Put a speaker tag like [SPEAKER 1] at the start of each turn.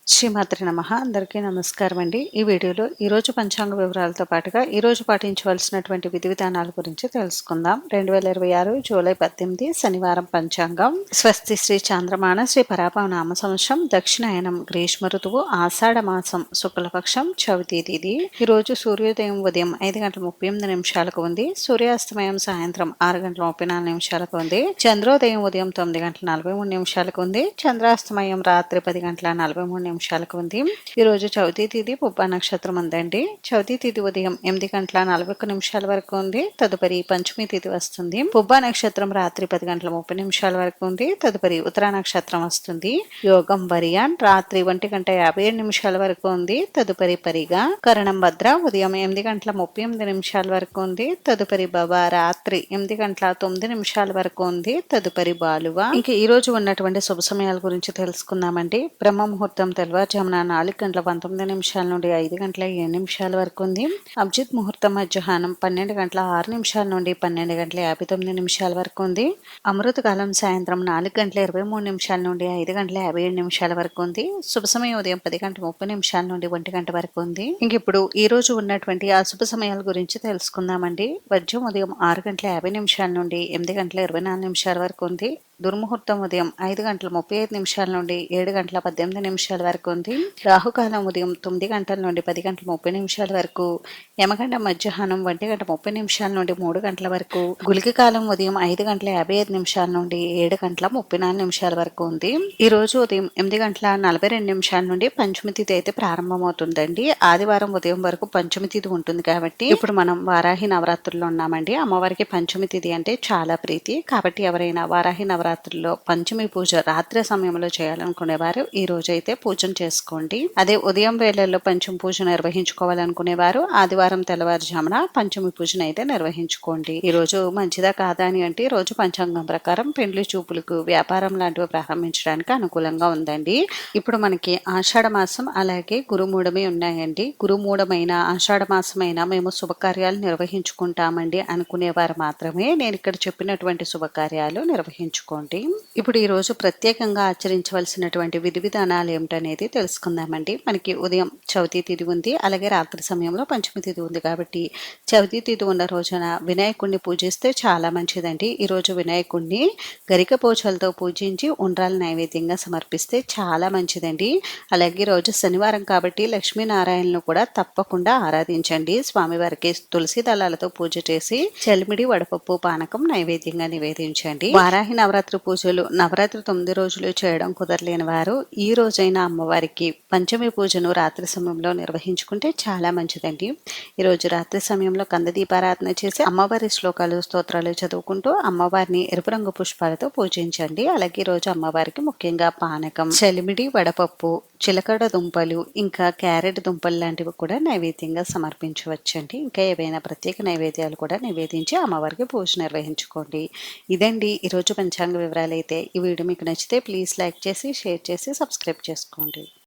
[SPEAKER 1] శ్రీమాత్రి నమః. అందరికీ నమస్కారం అండి. ఈ వీడియోలో ఈరోజు పంచాంగ వివరాలతో పాటుగా ఈరోజు పాటించవలసినటువంటి విధి విధానాల గురించి తెలుసుకుందాం. 2026 జూలై 18 శనివారం పంచాంగం. స్వస్తి శ్రీ చాంద్రమాన శ్రీ పరాభవ నామ సంవత్సరం దక్షిణాయనం గ్రీష్మ ఋతువు ఆషాఢ మాసం శుక్లపక్షం చవితి తిథి. ఈరోజు సూర్యోదయం ఉదయం 5:38 ఉంది. సూర్యాస్తమయం సాయంత్రం 6:34 ఉంది. చంద్రోదయం ఉదయం 9:43 ఉంది. చంద్రాస్తమయం రాత్రి 10:43 ఉంది. ఈ రోజు చవితి తిథి పుబ్బ నక్షత్రం ఉందండి. చవితి తిథి ఉదయం 8:41 వరకు ఉంది. తదుపరి పంచమి తిథి వస్తుంది. పుబ్బ నక్షత్రం రాత్రి 10:30 వరకు ఉంది. తదుపరి ఉత్తర నక్షత్రం వస్తుంది. యోగం వరియాన్ రాత్రి 1:57 వరకు ఉంది. తదుపరి పరిగా కరణం భద్ర ఉదయం 8:38 వరకు ఉంది. తదుపరి బబ రాత్రి 8:09 వరకు ఉంది. తదుపరి బాలువ. ఇంక ఈ రోజు ఉన్నటువంటి శుభ సమయాల గురించి తెలుసుకుందామండి. బ్రహ్మ ముహూర్తం తెల్లవారుజామున 4:19 నుండి 5:07 వరకు ఉంది. అభిజిత్ ముహూర్తం మధ్యాహ్నం 12:06 నుండి 12:59 వరకు ఉంది. అమృతకాలం సాయంత్రం 4:23 నుండి 5:57 వరకు ఉంది. శుభ సమయం ఉదయం 10:30 నుండి 1 వరకు ఉంది. ఇంక ఇప్పుడు ఈ రోజు ఉన్నటువంటి ఆ శుభ సమయాల గురించి తెలుసుకుందామండి. వజ్రం ఉదయం 6:50 నుండి 8:24 వరకు ఉంది. దుర్ముహూర్తం ఉదయం 5:35 నుండి 7:18 వరకు ఉంది. రాహుకాలం ఉదయం 9 నుండి 10:30 వరకు. యమగండ మధ్యాహ్నం 1:30 నుండి 3 వరకు. గుళిక కాలం ఉదయం 5:55 నుండి 7:34 వరకు ఉంది. ఈ రోజు ఉదయం 8:42 నుండి పంచమి తిథి అయితే ప్రారంభమవుతుందండి. ఆదివారం ఉదయం వరకు పంచమి తిథి ఉంటుంది కాబట్టి ఇప్పుడు మనం వారాహి నవరాత్రుల్లో ఉన్నామండి. అమ్మవారికి పంచమి తిథి అంటే చాలా ప్రీతి కాబట్టి ఎవరైనా వారాహి నవరాత్రుల్లో పంచమి పూజ రాత్రి సమయంలో చేయాలనుకునేవారు ఈ రోజు అయితే పూజను చేసుకోండి. అదే ఉదయం వేళల్లో పంచమి పూజ నిర్వహించుకోవాలనుకునేవారు ఆదివారం తెల్లవారుజామున పంచమి పూజను అయితే నిర్వహించుకోండి. ఈ రోజు మంచిదా కాదా అని అంటే రోజు పంచాంగం ప్రకారం పెండ్లి చూపులకు వ్యాపారం లాంటివి ప్రారంభించడానికి అనుకూలంగా ఉందండి. ఇప్పుడు మనకి ఆషాఢ మాసం అలాగే గురుమూఢమి ఉన్నాయండి. గురుమూఢమైన ఆషాఢ మాసమైన మేము శుభకార్యాలు నిర్వహించుకుంటామండి అనుకునేవారు మాత్రమే నేను ఇక్కడ చెప్పినటువంటి శుభకార్యాలు నిర్వహించుకోండి. ఇప్పుడు ఈ రోజు ప్రత్యేకంగా ఆచరించవలసినటువంటి విధి విధానాలు ఏమిటనేది తెలుసుకుందామండి. మనకి ఉదయం చవితి తిథి ఉంది, అలాగే రాత్రి సమయంలో పంచమి తిథి ఉంది కాబట్టి చవితి తిథి ఉన్న రోజున వినాయకుడిని పూజిస్తే చాలా మంచిదండి. ఈ రోజు వినాయకుడిని గరిక పోచలతో పూజించి ఉండ్రాల నైవేద్యంగా సమర్పిస్తే చాలా మంచిదండి. అలాగే రోజు శనివారం కాబట్టి లక్ష్మీనారాయణను కూడా తప్పకుండా ఆరాధించండి. స్వామివారికి తులసి దళాలతో పూజ చేసి చలిమిడి వడపప్పు పానకం నైవేద్యంగా నివేదించండి. వారాహి నవరాత్రి పూజలు నవరాత్రి 9 రోజులు చేయడం కుదరలేని వారు ఈ రోజైనా అమ్మవారికి పంచమి పూజను రాత్రి సమయంలో నిర్వహించుకుంటే చాలా మంచిదండి. ఈరోజు రాత్రి సమయంలో కంద దీపారాధన చేసి అమ్మవారి శ్లోకాలు స్తోత్రాలు చదువుకుంటూ అమ్మవారిని ఎరుపు రంగు పుష్పాలతో పూజించండి. అలాగే ఈ రోజు అమ్మవారికి ముఖ్యంగా పానకం, చలిమిడి వడపప్పు, చిలకడ దుంపలు ఇంకా క్యారెట్ దుంపలు లాంటివి కూడా నైవేద్యంగా సమర్పించవచ్చండి. ఇంకా ఏవైనా ప్రత్యేక నైవేద్యాలు కూడా నివేదించి అమ్మవారికి పూజ నిర్వహించుకోండి. ఇదండి ఈరోజు పంచాంగ వివరాలు అయితే. ఈ వీడియో మీకు నచ్చితే ప్లీజ్ లైక్ చేసి షేర్ చేసి సబ్స్క్రైబ్ చేసుకోండి.